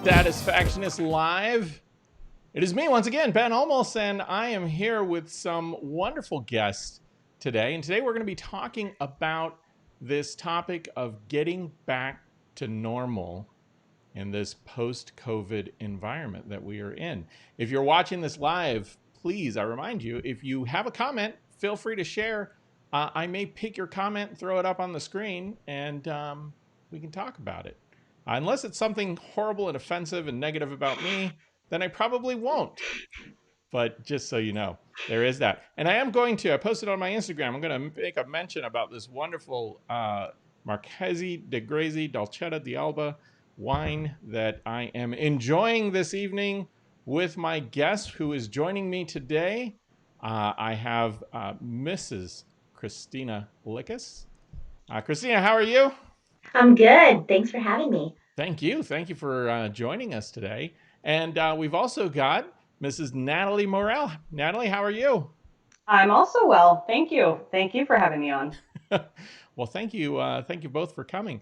Satisfactionist Live. It is me once again, Ben Olmos, and I am here with some wonderful guests today. And today we're going to be talking about this topic of getting back to normal in this post-COVID environment that we are in. If you're watching this live, please, I remind you, if you have a comment, feel free to share. I may pick your comment and throw it up on the screen, and we can talk about it. Unless it's something horrible and offensive and negative about me, then I probably won't. But just so you know, there is that. And I posted on my Instagram, I'm going to make a mention about this wonderful Marchesi di Grezi Dolcetta di Alba wine that I am enjoying this evening with my guest who is joining me today. I have Mrs. Christina Lickus. Christina, how are you? I'm good. Thanks for having me. Thank you. Thank you for joining us today. And we've also got Mrs. Natalie Morel. Natalie, how are you? I'm also well. Thank you. Thank you for having me on. Well, thank you. Thank you both for coming.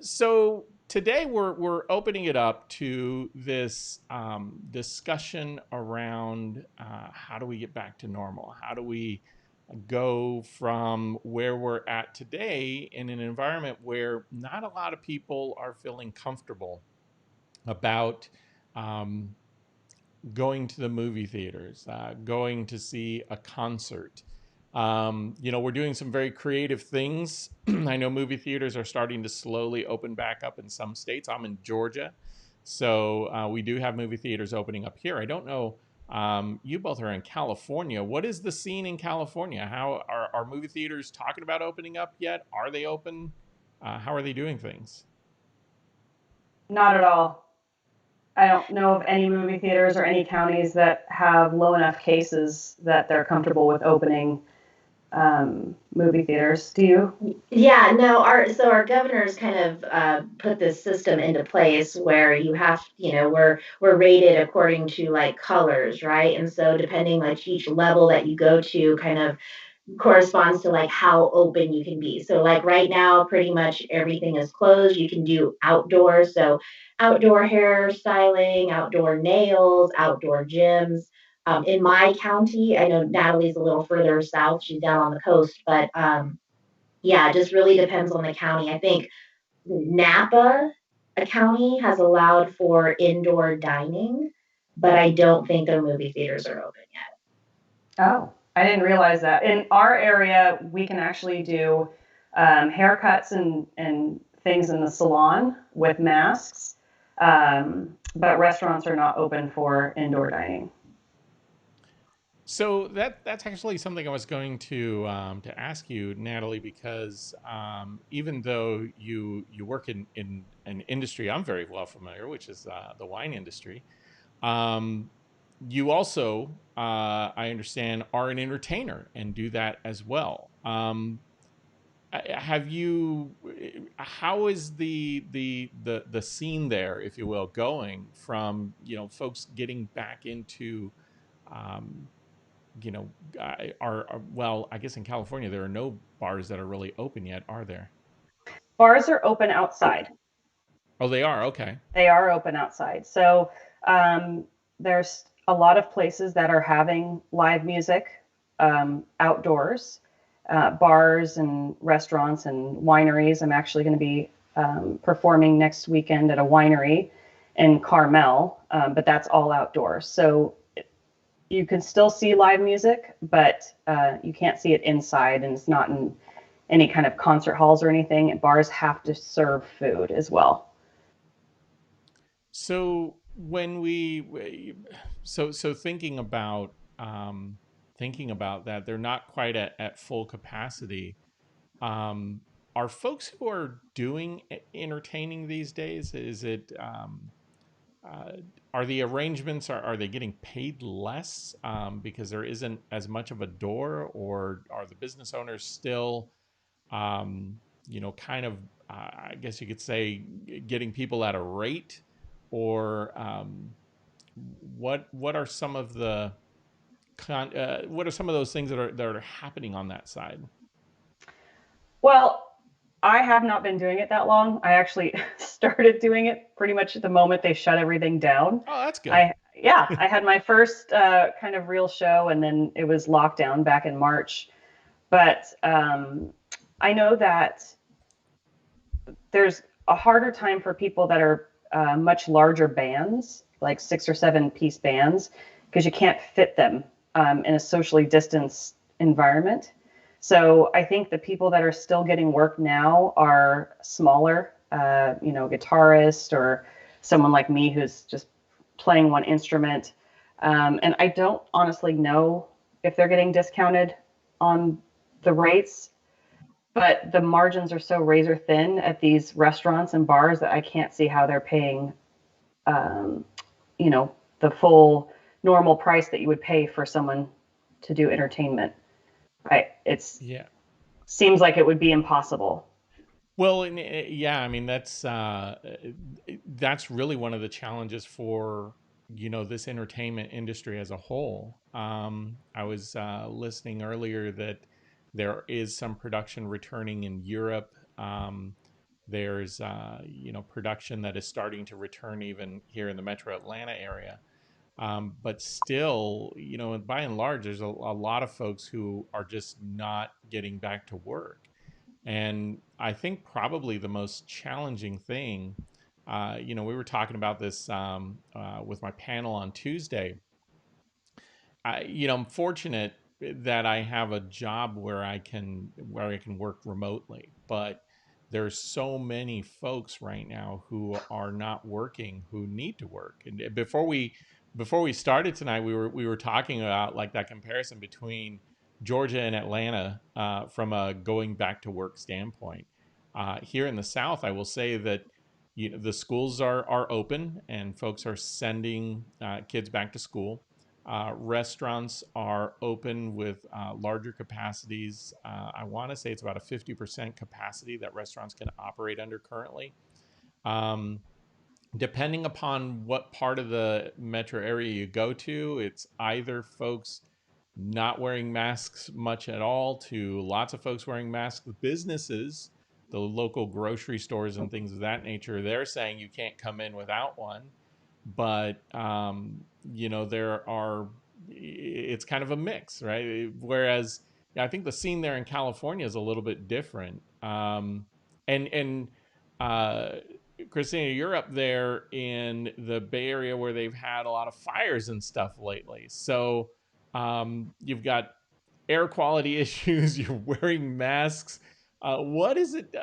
So today we're opening it up to this discussion around how do we get back to normal? How do we go from where we're at today in an environment where not a lot of people are feeling comfortable about going to the movie theaters, going to see a concert. We're doing some very creative things. I know movie theaters are starting to slowly open back up in some states. I'm in Georgia, so we do have movie theaters opening up here. I don't know. You both are in California. What is the scene in California? How are movie theaters talking about opening up yet? Are they open? How are they doing things? Not at all. I don't know of any movie theaters or any counties that have low enough cases that they're comfortable with opening movie theaters. Do you? Yeah, no, our governors kind of put this system into place where you have, we're rated according to like colors, right? And so depending like each level that you go to kind of corresponds to like how open you can be. So like right now, pretty much everything is closed. You can do outdoors, so outdoor hair styling, outdoor nails, outdoor gyms. In my county, I know Natalie's a little further south; she's down on the coast, but yeah, it just really depends on the county. I think Napa, a county, has allowed for indoor dining, but I don't think their movie theaters are open yet. Oh, I didn't realize that. In our area, we can actually do haircuts and things in the salon with masks, but restaurants are not open for indoor dining. So that's actually something I was going to ask you, Natalie, because even though you work in an industry I'm very well familiar, which is the wine industry, you also, I understand, are an entertainer and do that as well. Have you? How is the scene there, if you will, going from folks getting back into um, well, I guess in California there are no bars that are really open yet, are there? Bars are open outside. Oh, they are. Okay. They are open outside. So there's a lot of places that are having live music outdoors, bars and restaurants and wineries. I'm actually going to be performing next weekend at a winery in Carmel, but that's all outdoors. So you can still see live music, but you can't see it inside, and it's not in any kind of concert halls or anything. And bars have to serve food as well. So when so thinking about that, they're not quite at full capacity. Um, are folks who are doing entertaining these days? Is it uh, are the arrangements are they getting paid less because there isn't as much of a door, or are the business owners still um, kind of, I guess you could say, getting people at a rate, or what are some of the what are some of those things that are happening on that side? Well, I have not been doing it that long. I actually started doing it pretty much at the moment they shut everything down. Oh, that's good. I had my first kind of real show, and then it was lockdown back in March. But I know that there's a harder time for people that are much larger bands, like 6 or 7 piece bands, because you can't fit them in a socially distanced environment. So I think the people that are still getting work now are smaller, guitarist or someone like me who's just playing one instrument. And I don't honestly know if they're getting discounted on the rates, but the margins are so razor thin at these restaurants and bars that I can't see how they're paying, um, the full normal price that you would pay for someone to do entertainment. Right? It's Yeah. seems like it would be impossible. Well, and, yeah, I mean that's really one of the challenges for this entertainment industry as a whole. I was listening earlier that there is some production returning in Europe. There's production that is starting to return even here in the Metro Atlanta area. But still, by and large, there's a lot of folks who are just not getting back to work. And I think probably the most challenging thing, we were talking about this with my panel on Tuesday. I'm fortunate that I have a job where I can work remotely, but there's so many folks right now who are not working who need to work. And before we started tonight, we were talking about like that comparison between Georgia and Atlanta from a going back to work standpoint. Here in the South, I will say that the schools are open and folks are sending kids back to school. Restaurants are open with larger capacities. I want to say it's about a 50% capacity that restaurants can operate under currently. Um, Depending upon what part of the metro area you go to, it's either folks not wearing masks much at all to lots of folks wearing masks. Businesses, the local grocery stores and things of that nature, they're saying you can't come in without one. But there are, it's kind of a mix, right? Whereas I think the scene there in California is a little bit different. And uh, Christina, you're up there in the Bay Area where they've had a lot of fires and stuff lately. So you've got air quality issues. You're wearing masks. What is it?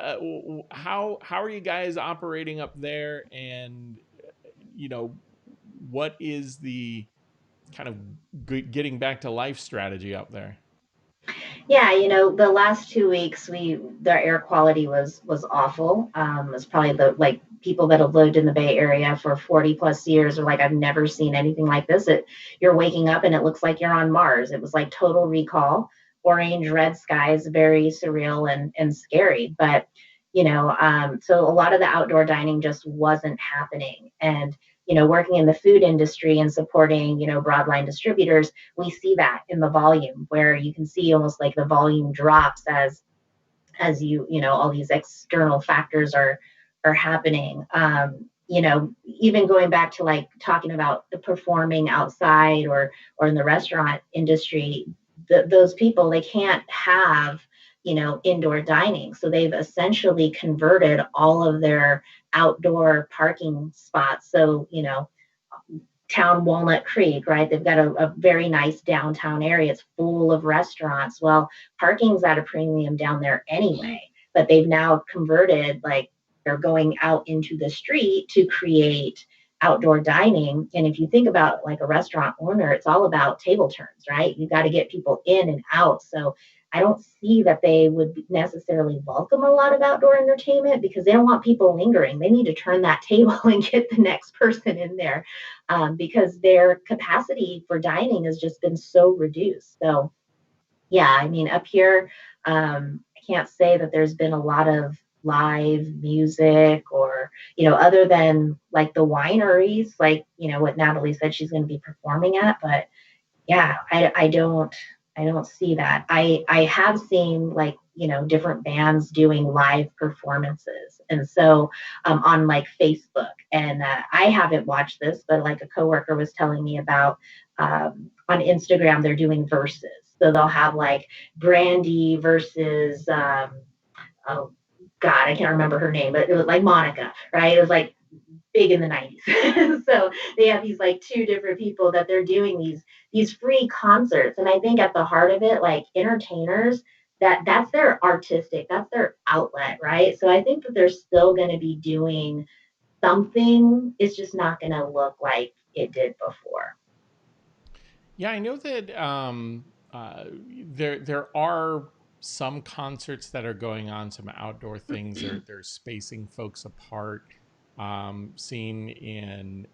How are you guys operating up there? And you know, what is the kind of getting back to life strategy up there? Yeah, the last 2 weeks, their air quality was awful. It's probably the like people that have lived in the Bay Area for 40 plus years are like, I've never seen anything like this. You're waking up and it looks like you're on Mars. It was like total recall, orange, red skies, very surreal and scary. But so a lot of the outdoor dining just wasn't happening. And working in the food industry and supporting broadline distributors, we see that in the volume where you can see almost like the volume drops as all these external factors are happening. Even going back to like talking about the performing outside or in the restaurant industry, those people, they can't have indoor dining, so they've essentially converted all of their outdoor parking spots. So town Walnut Creek, right? They've got a very nice downtown area. It's full of restaurants. Well, parking's at a premium down there anyway, but they've now converted, like they're going out into the street to create outdoor dining. And if you think about like a restaurant owner, it's all about table turns, right? You got to get people in and out. So I don't see that they would necessarily welcome a lot of outdoor entertainment because they don't want people lingering. They need to turn that table and get the next person in there, because their capacity for dining has just been so reduced. So, yeah, I mean, up here, I can't say that there's been a lot of live music or other than like the wineries, like, what Natalie said she's going to be performing at. But yeah, I don't see that. I have seen, like, different bands doing live performances, and so on like Facebook, and I haven't watched this, but like a coworker was telling me about, on Instagram they're doing verses, so they'll have like Brandy versus, oh God, I can't remember her name, but it was like Monica, right? It was like big in the 90s. So they have these like two different people that they're doing these free concerts. And I think at the heart of it, like, entertainers, that's their artistic, that's their outlet, right? So I think that they're still going to be doing something. It's just not going to look like it did before. Yeah, I know that there are some concerts that are going on, some outdoor things. They're spacing folks apart. Seen in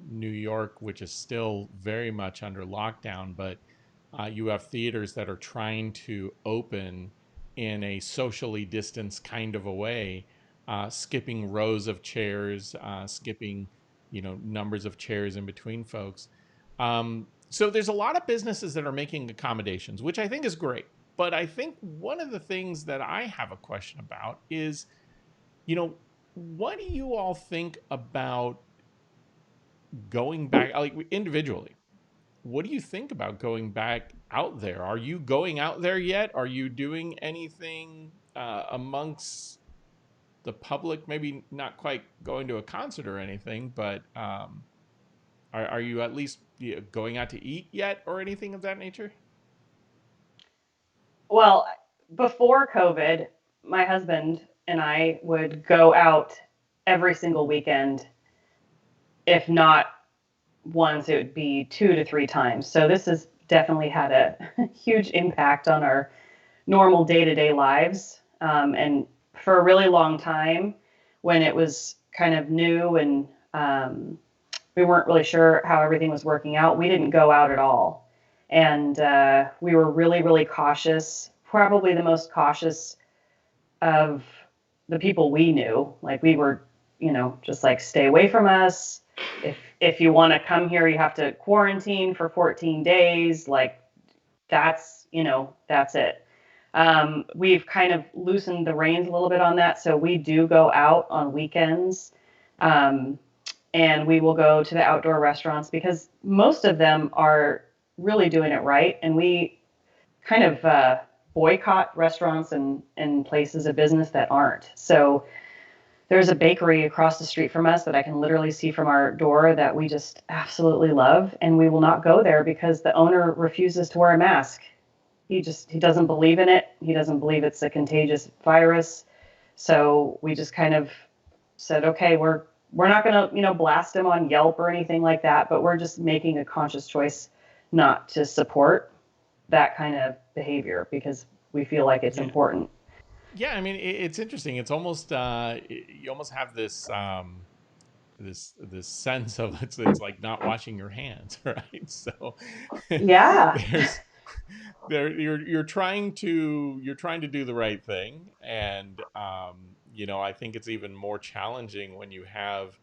New York, which is still very much under lockdown, but you have theaters that are trying to open in a socially distanced kind of a way, skipping rows of chairs, skipping numbers of chairs in between folks. So there's a lot of businesses that are making accommodations, which I think is great. But I think one of the things that I have a question about is, you know, what do you all think about going back, like, individually? What do you think about going back out there? Are you going out there yet? Are you doing anything amongst the public? Maybe not quite going to a concert or anything, but are you at least going out to eat yet or anything of that nature? Well, before COVID, my husband and I would go out every single weekend. If not once, it would be 2 to 3 times. So this has definitely had a huge impact on our normal day-to-day lives. And for a really long time, when it was kind of new and we weren't really sure how everything was working out, we didn't go out at all. And we were really, really cautious, probably the most cautious of the people we knew. Like, we were, just like, stay away from us. If you want to come here, you have to quarantine for 14 days. Like, that's it. We've kind of loosened the reins a little bit on that. So we do go out on weekends. And we will go to the outdoor restaurants because most of them are really doing it right. And we kind of boycott restaurants and places of business that aren't. So there's a bakery across the street from us that I can literally see from our door that we just absolutely love. And we will not go there because the owner refuses to wear a mask. He doesn't believe in it. He doesn't believe it's a contagious virus. So we just kind of said, okay, we're not going to, blast him on Yelp or anything like that, but we're just making a conscious choice not to support that kind of behavior because we feel like it's Yeah. important. Yeah, I mean, it's interesting. It's almost you almost have this this sense of it's like not washing your hands, right? So Yeah. there's you're trying to do the right thing, and I think it's even more challenging when you have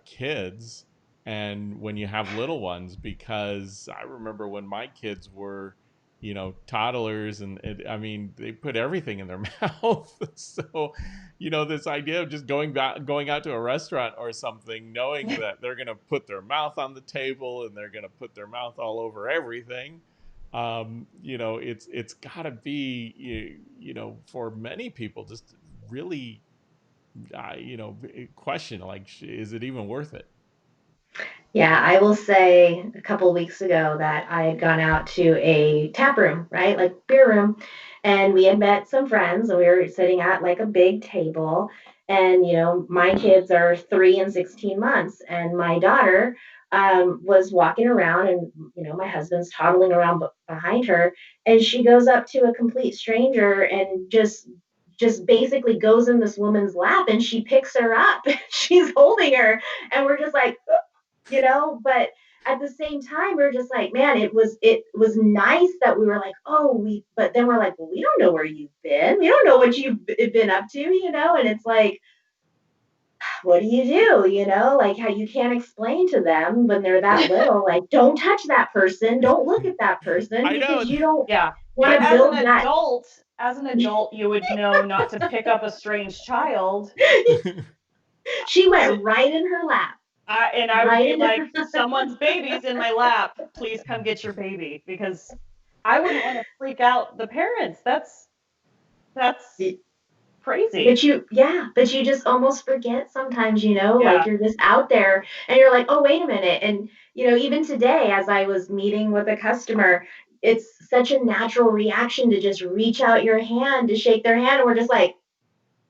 kids and when you have little ones, because I remember when my kids were toddlers, and I mean, they put everything in their mouth. So this idea of just going out to a restaurant or something, knowing that they're going to put their mouth on the table and they're going to put their mouth all over everything, it's got to be, for many people, just really question, like, is it even worth it? Yeah, I will say a couple of weeks ago that I had gone out to a tap room, right? Like beer room. And we had met some friends and we were sitting at like a big table. And, my kids are 3 and 16 months. And my daughter was walking around, and, my husband's toddling around behind her. And she goes up to a complete stranger and just basically goes in this woman's lap, and she picks her up. She's holding her. And we're just like, but at the same time we're just like, man, it was nice that we were like, oh, but then we're like, well, we don't know where you've been, we don't know what you've been up to, and it's like, what do? You know, like how you can't explain to them when they're that little, like, don't touch that person, don't look at that person I because know. you don't Yeah. want But to build that. as an adult, you would know not to pick up a strange child. She went right in her lap. And I would Right be in like, her someone's baby's in my lap. Please come get your baby, because I wouldn't want to freak out the parents. That's crazy. but you just almost forget sometimes, like Yeah. you're just out there and you're like, oh, wait a minute. And, even today, as I was meeting with a customer, it's such a natural reaction to just reach out your hand to shake their hand. And we're just like,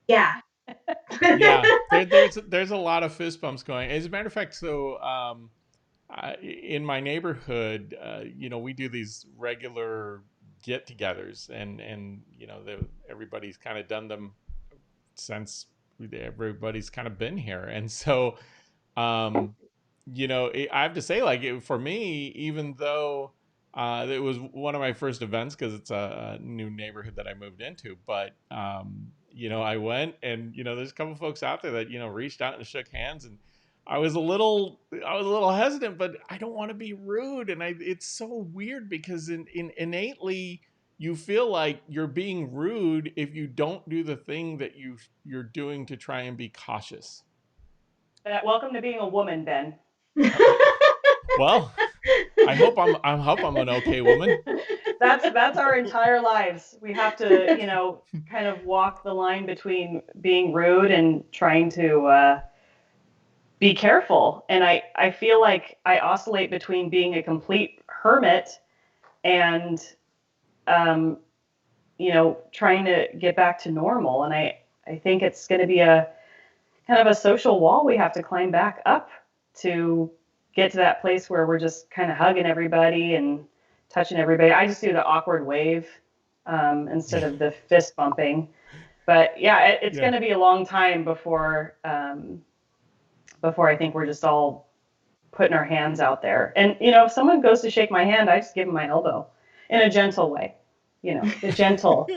yeah. Yeah, there's a lot of fist bumps going. As a matter of fact, so in my neighborhood, we do these regular get-togethers, and everybody's kind of done them since everybody's kind of been here, and so um, I have to say, like, for me, even though it was one of my first events because it's a new neighborhood that I moved into, but I went and there's a couple folks out there that reached out and shook hands, and I was a little hesitant, but I don't want to be rude, and it's so weird because in innately you feel like you're being rude if you don't do the thing that you're doing to try and be cautious. Welcome to being a woman, Ben. Well, I hope I'm an okay woman. That's our entire lives. We have to, kind of walk the line between being rude and trying to be careful. And I feel like I oscillate between being a complete hermit and um, trying to get back to normal. And I think it's going to be a kind of a social wall we have to climb back up to get to that place where we're just kind of hugging everybody and touching everybody. I just do the awkward wave instead of the fist bumping. But yeah, it's Yeah. going to be a long time before I think we're just all putting our hands out there. And if someone goes to shake my hand, I just give them my elbow in a gentle way. The gentle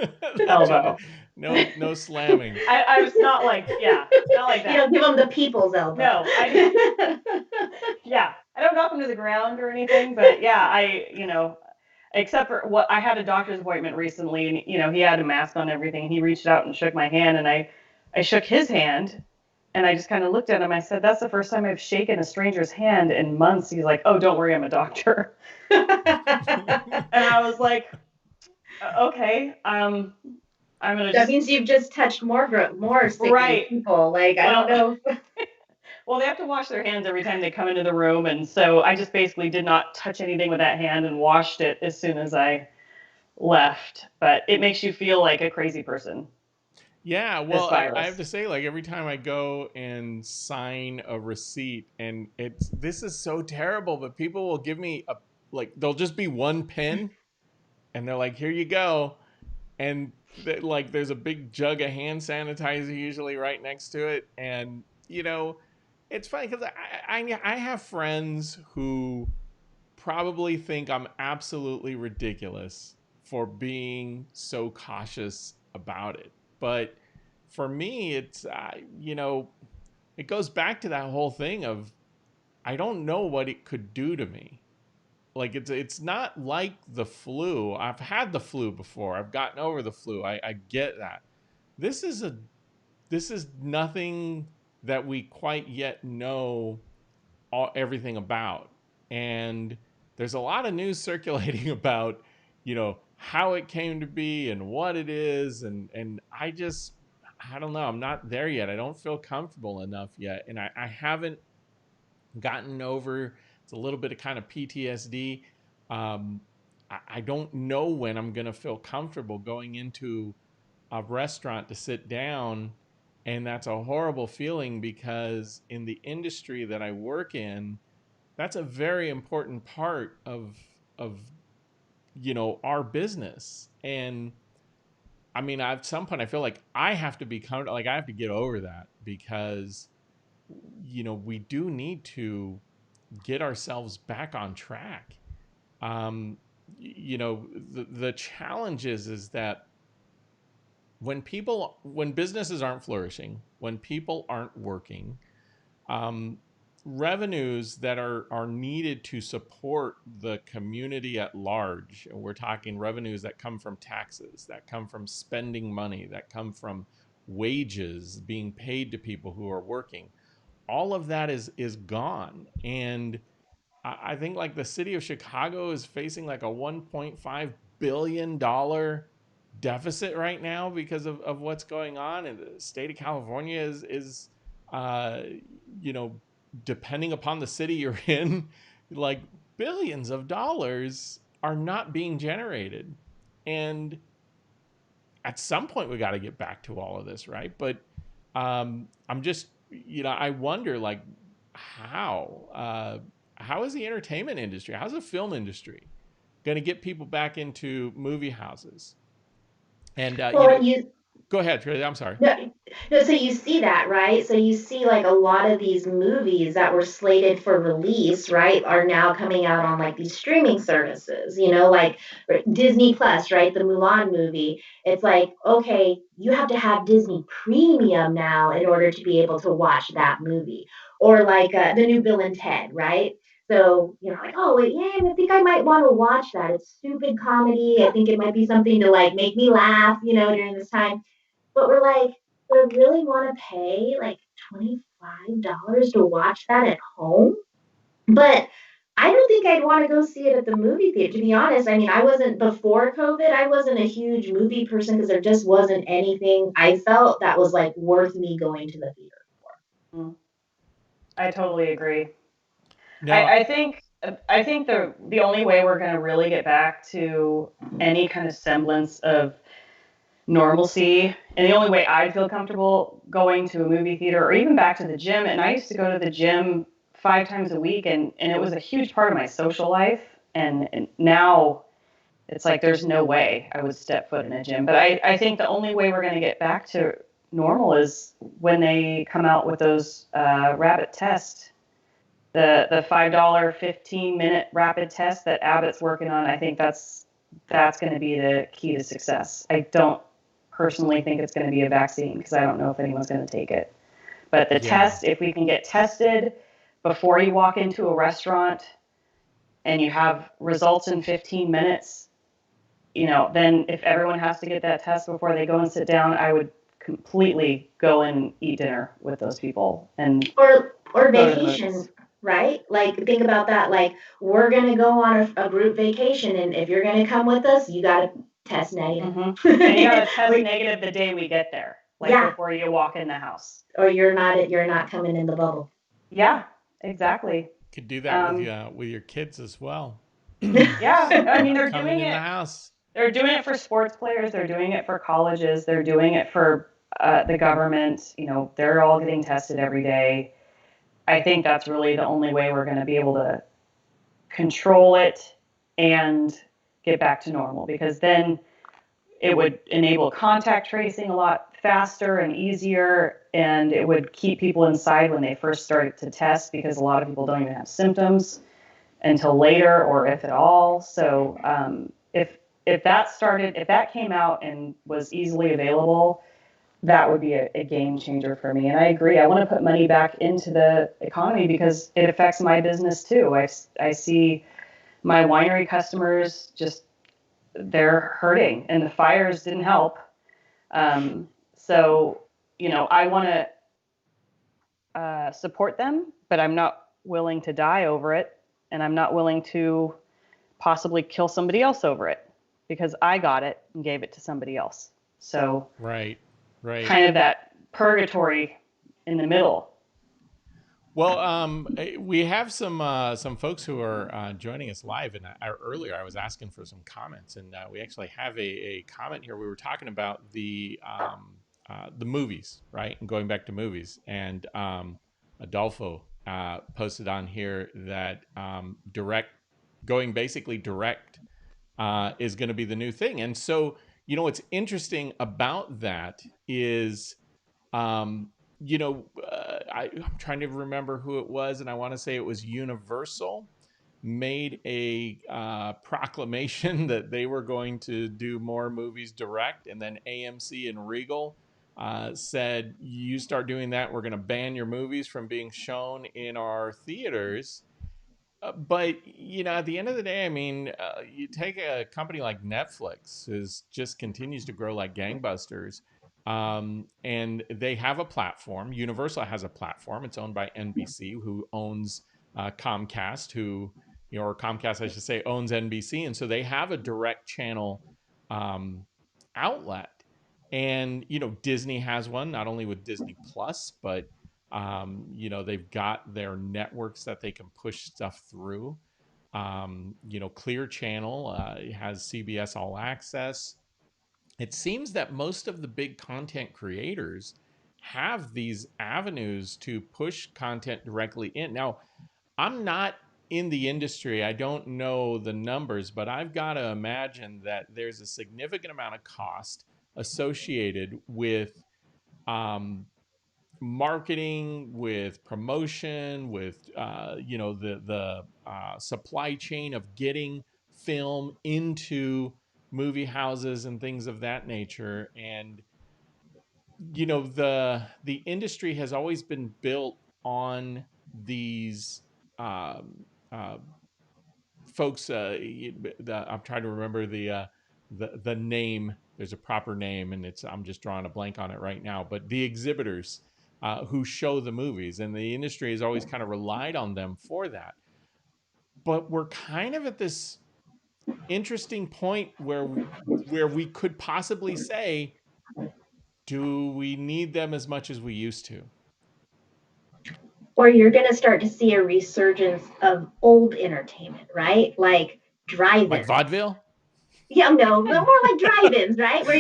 elbow. No slamming. I was not like, yeah, not like You that. don't give them the people's elbow. No, yeah, I don't knock them to the ground or anything, but yeah, except for what I had a doctor's appointment recently, and he had a mask on and everything, and he reached out and shook my hand, and I shook his hand, and I just kind of looked at him. I said, "That's the first time I've shaken a stranger's hand in months." He's like, "Oh, don't worry, I'm a doctor." And I was like, "Okay, I'm gonna That just." means you've just touched more sick Right. people. Like, I don't know. Well, they have to wash their hands every time they come into the room, and so I just basically did not touch anything with that hand and washed it as soon as I left. But it makes you feel like a crazy person, Yeah, this well, I have virus. to say, like, every time I go and sign a receipt, and this is so terrible, but people will give me like, there'll just be one pen, and they're like, here you go. And like, there's a big jug of hand sanitizer usually right next to it. And, it's funny because I have friends who probably think I'm absolutely ridiculous for being so cautious about it. But for me, it's, it goes back to that whole thing of I don't know what it could do to me. Like, it's not like the flu. I've had the flu before. I've gotten over the flu. I get that. This is a this is nothing that we quite yet know everything about. And there's a lot of news circulating about, how it came to be and what it is. And I don't know. I'm not there yet. I don't feel comfortable enough yet. And I haven't gotten over, it's a little bit of kind of PTSD. I don't know when I'm going to feel comfortable going into a restaurant to sit down. And that's a horrible feeling because in the industry that I work in, that's a very important part of our business. And I mean, at some point I feel like I have to be like, I have to get over that because we do need to get ourselves back on track. um the challenge is that when businesses aren't flourishing, when people aren't working, um, revenues that are needed to support the community at large, and we're talking revenues that come from taxes, that come from spending money, that come from wages being paid to people who are working, all of that is gone. And I think like the city of Chicago is facing like a $1.5 billion deficit right now because of what's going on, and the state of California is uh, you know, depending upon the city you're in, like billions of dollars are not being generated. And at some point we got to get back to all of this, right? But I'm just, I wonder like how is the entertainment industry, how's the film industry going to get people back into movie houses? And Well, when you go ahead, Tracy. I'm sorry. no, no, so you see that, right? So you see like a lot of these movies that were slated for release, right, are now coming out on like these streaming services, like Disney Plus, right? The Mulan movie. It's like, okay, you have to have Disney Premium now in order to be able to watch that movie. Or like the new Bill and Ted, right? So, like, oh, wait, yeah, I think I might want to watch that. It's stupid comedy. I think it might be something to like make me laugh, during this time, but we're like, do I really want to pay like $25 to watch that at home? But I don't think I'd want to go see it at the movie theater. To be honest, I mean, I wasn't before COVID, I wasn't a huge movie person because there just wasn't anything I felt that was like worth me going to the theater for. Mm, I totally agree. No. I think the only way we're going to really get back to any kind of semblance of normalcy, and the only way I'd feel comfortable going to a movie theater or even back to the gym, and I used to go to the gym 5 times a week, and it was a huge part of my social life, and now it's like there's no way I would step foot in a gym. But I think the only way we're going to get back to normal is when they come out with those rapid tests, the $5 15-minute rapid test that Abbott's working on. I think that's going to be the key to success. I don't personally think it's going to be a vaccine because I don't know if anyone's going to take it. But the Yeah. test, if we can get tested before you walk into a restaurant and you have results in 15 minutes, then if everyone has to get that test before they go and sit down, I would completely go and eat dinner with those people and Or go to the vacation, movies. right? Like think about that. Like we're gonna go on a group vacation, and if you're gonna come with us, you gotta test negative. And you got to test negative the day we get there, like Yeah, before you walk in the house. or you're not coming in the bubble. Yeah, exactly. Could do that Um, with your kids as well. yeah, I mean Not coming in the house. they're doing it for sports players, they're doing it for colleges, they're doing it for the government. They're all getting tested every day. I think that's really the only way we're going to be able to control it and get back to normal, because then it would enable contact tracing a lot faster and easier, and it would keep people inside when they first started to test, because a lot of people don't even have symptoms until later, or if at all. So if that came out and was easily available, that would be a game changer for me. And I agree. I want to put money back into the economy because it affects my business too. I see my winery customers just, they're hurting, and the fires didn't help. So, I want to support them, but I'm not willing to die over it, and I'm not willing to possibly kill somebody else over it because I got it and gave it to somebody else. So, Right. Right. kind of that purgatory in the middle. Well, we have some folks who are joining us live, and earlier I was asking for some comments, and we actually have a comment here. We were talking about the movies, right, and going back to movies, and Adolfo posted on here that going basically direct is going to be the new thing, and so what's interesting about that is um, I'm trying to remember who it was, and I want to say it was Universal made a proclamation that they were going to do more movies direct, and then AMC and Regal said, "You start doing that, we're going to ban your movies from being shown in our theaters." But at the end of the day, I mean, you take a company like Netflix, who's just continues to grow like gangbusters, and they have a platform. Universal has a platform. It's owned by NBC, who owns Comcast, or Comcast, I should say, owns NBC, and so they have a direct channel um, outlet. And Disney has one, not only with Disney Plus, but they've got their networks that they can push stuff through. Clear Channel has CBS All Access. It seems that most of the big content creators have these avenues to push content directly in. Now, I'm not in the industry. I don't know the numbers, but I've got to imagine that there's a significant amount of cost associated with um, marketing, with promotion, with the supply chain of getting film into movie houses and things of that nature. And the industry has always been built on these um, uh, folks. I'm trying to remember the name. There's a proper name, and I'm just drawing a blank on it right now. But the exhibitors who show the movies, and the industry has always kind of relied on them for that. But we're kind of at this interesting point where we could possibly say, do we need them as much as we used to? Or you're going to start to see a resurgence of old entertainment, right? Like Like drive-ins. vaudeville? Yeah, no, but more like drive-ins, right? Where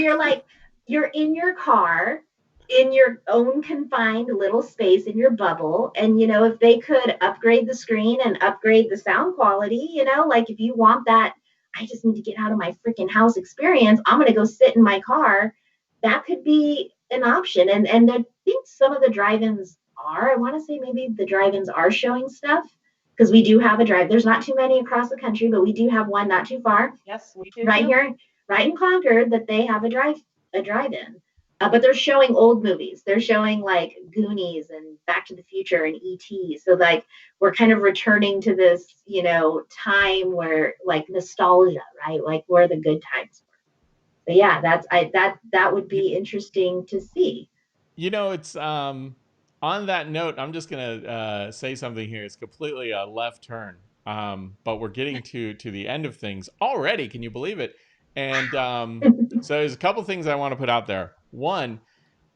you're in your car in your own confined little space in your bubble. And, if they could upgrade the screen and upgrade the sound quality, like if you want that, I just need to get out of my freaking house experience, I'm going to go sit in my car. That could be an option. And I think some of the drive-ins I want to say maybe the drive-ins are showing stuff because we do have a drive. There's not too many across the country, but we do have one not too far. Yes, we do. Right here, right in Concord, that they have a drive-in. But they're showing old movies. They're showing like Goonies and Back to the Future and E.T. So like we're kind of returning to this, time where like nostalgia, right? Like where the good times were. But yeah, that would be interesting to see. It's on that note, I'm just gonna say something here. It's completely a left turn, but we're getting to the end of things already. Can you believe it? And so there's a couple things I want to put out there. One,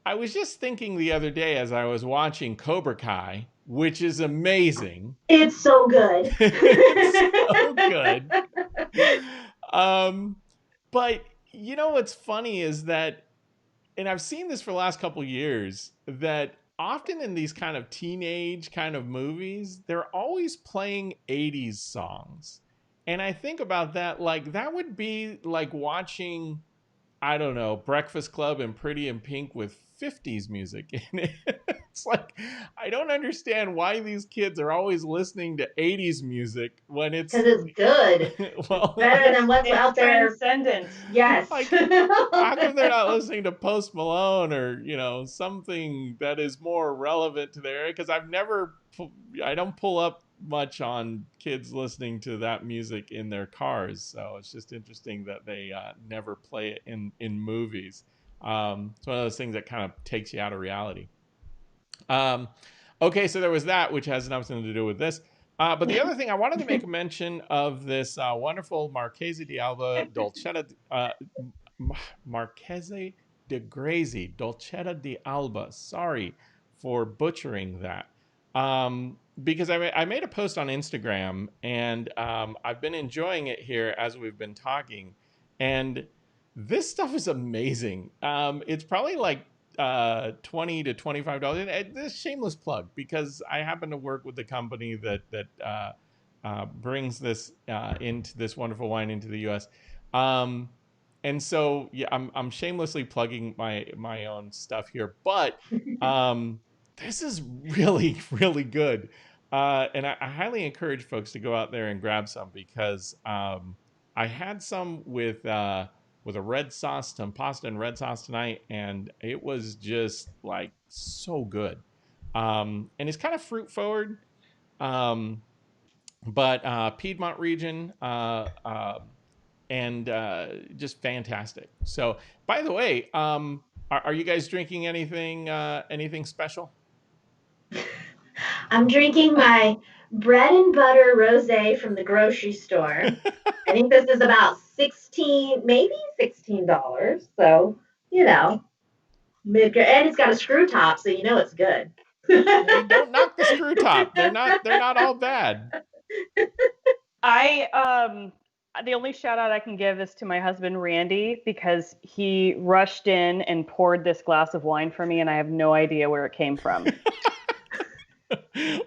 I was just thinking the other day as I was watching Cobra Kai, which is amazing. It's so good. It's so good. But what's funny is that, and I've seen this for the last couple years, that often in these kind of teenage kind of movies, they're always playing 80s songs. And I think about that, like that would be like watching, I don't know, Breakfast Club and Pretty in Pink with 50s music in it. It's like, I don't understand why these kids are always listening to 80s music when it's because it's good. well, better than what's out there. Transcendent. Yes. Like, how come they're not listening to Post Malone or something that is more relevant to their area? Because I don't pull up much on kids listening to that music in their cars, so it's just interesting that they never play it in movies. It's one of those things that kind of takes you out of reality. Okay, so there was that, which has nothing to do with this. But the other thing, I wanted to make a mention of this wonderful Marchese di Alba Dolcetta, Marchese de Grezi, Dolcetta di Alba. Sorry for butchering that. Because I made a post on Instagram, and I've been enjoying it here as we've been talking. And this stuff is amazing. It's probably like $20 to $25. This shameless plug, because I happen to work with the company that brings this into this wonderful wine into the U.S. And so yeah, I'm shamelessly plugging my own stuff here, but this is really really good. And I highly encourage folks to go out there and grab some because I had some with a red sauce, some pasta and red sauce tonight, and it was just like so good. And it's kind of fruit forward, um, but Piedmont region, and just fantastic. So, by the way, are you guys drinking anything special? I'm drinking my bread and butter rosé from the grocery store. I think this is about 16, maybe $16. So, you know, mid and it's got a screw top, so you know it's good. Hey, don't knock the screw top. They're not all bad. I the only shout out I can give is to my husband Randy because he rushed in and poured this glass of wine for me and I have no idea where it came from.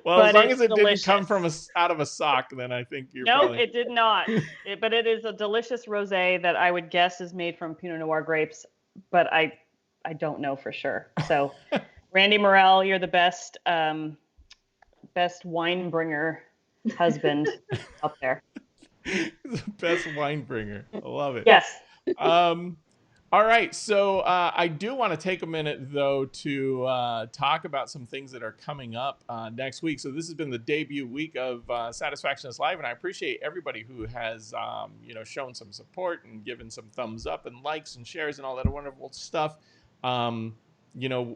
Well, as But long as it's it didn't come from delicious. out of a sock, then I think you're Nope, probably. it did not. But it is a delicious rosé that I would guess is made from Pinot Noir grapes, but I don't know for sure. So, Randy Morel, you're the best wine bringer husband out there. The best wine bringer. I love it. Yes. Um, all right, so I do want to take a minute though to talk about some things that are coming up next week. So this has been the debut week of Satisfactionist Live, and I appreciate everybody who has shown some support and given some thumbs up and likes and shares and all that wonderful stuff. Um, you know,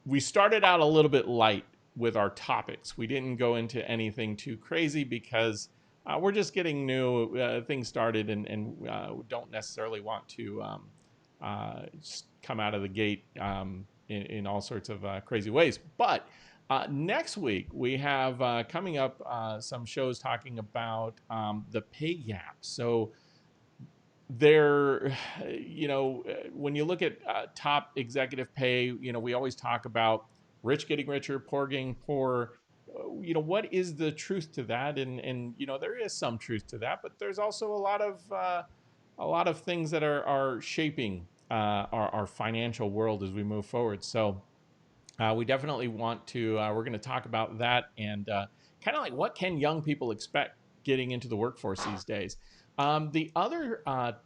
we started out a little bit light with our topics. We didn't go into anything too crazy because we're just getting new things started and don't necessarily want to just come out of the gate in all sorts of crazy ways. But next week, we have coming up some shows talking about the pay gap. So there, when you look at top executive pay, we always talk about rich getting richer, poor getting poorer. What is the truth to that? And there is some truth to that, but there's also a lot of things that are shaping our financial world as we move forward. So we definitely want to. We're going to talk about that and kind of like what can young people expect getting into the workforce these days. The other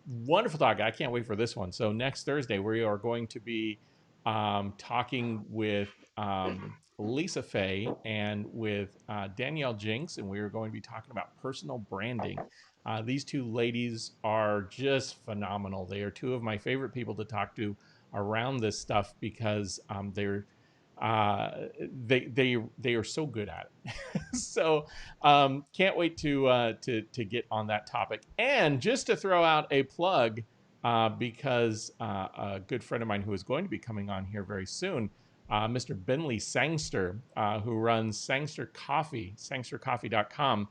wonderful talk, I can't wait for this one. So next Thursday, we are going to be talking with Lisa Fay and with Danielle Jinks, and we are going to be talking about personal branding. These two ladies are just phenomenal. They are two of my favorite people to talk to around this stuff because they are so good at it. So can't wait to get on that topic. And just to throw out a plug, because a good friend of mine who is going to be coming on here very soon, Mr. Bentley Sangster, who runs Sangster Coffee, sangstercoffee.com.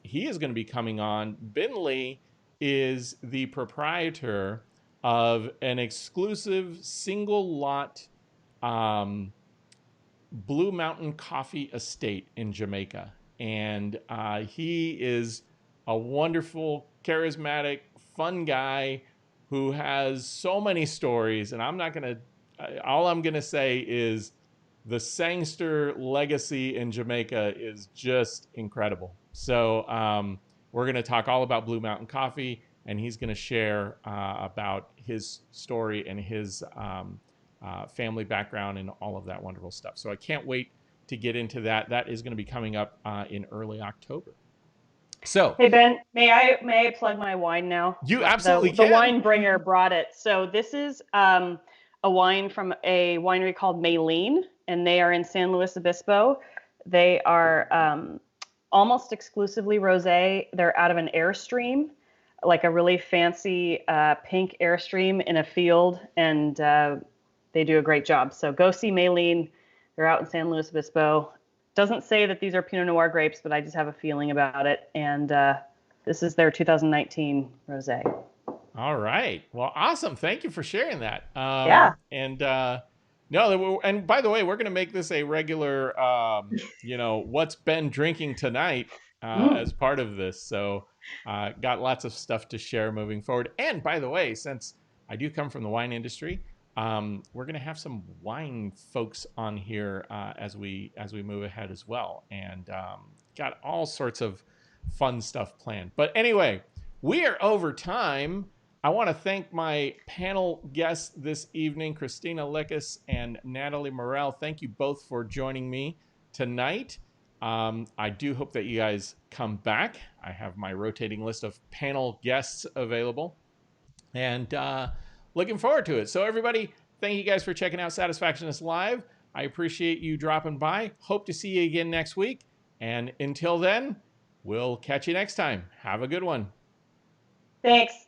He is going to be coming on. Bentley is the proprietor of an exclusive single lot Blue Mountain Coffee Estate in Jamaica. And he is a wonderful, charismatic, fun guy who has so many stories. And all I'm going to say is the Sangster legacy in Jamaica is just incredible. So we're going to talk all about Blue Mountain Coffee, and he's going to share about his story and his family background and all of that wonderful stuff. So I can't wait to get into that. That is going to be coming up in early October. So, hey Ben, may I plug my wine now? You absolutely the can. wine bringer brought it. So this is a wine from a winery called Maylene, and they are in San Luis Obispo. They are almost exclusively rosé. They're out of an Airstream, like a really fancy pink Airstream in a field, and they do a great job. So go see Maylene. They're out in San Luis Obispo. Doesn't say that these are Pinot Noir grapes, but I just have a feeling about it. And this is their 2019 rosé. All right. Well, awesome. Thank you for sharing that. Yeah. And no, and by the way, we're going to make this a regular, what's Ben drinking tonight as part of this. So got lots of stuff to share moving forward. And by the way, since I do come from the wine industry, We're going to have some wine folks on here as we move ahead as well, and got all sorts of fun stuff planned. But anyway, we are over time. I want to thank my panel guests this evening, Christina Lickus and Natalie Morell. Thank you both for joining me tonight. I do hope that you guys come back. I have my rotating list of panel guests available, and looking forward to it. So everybody, thank you guys for checking out Satisfactionist Live. I appreciate you dropping by. Hope to see you again next week. And until then, we'll catch you next time. Have a good one. Thanks.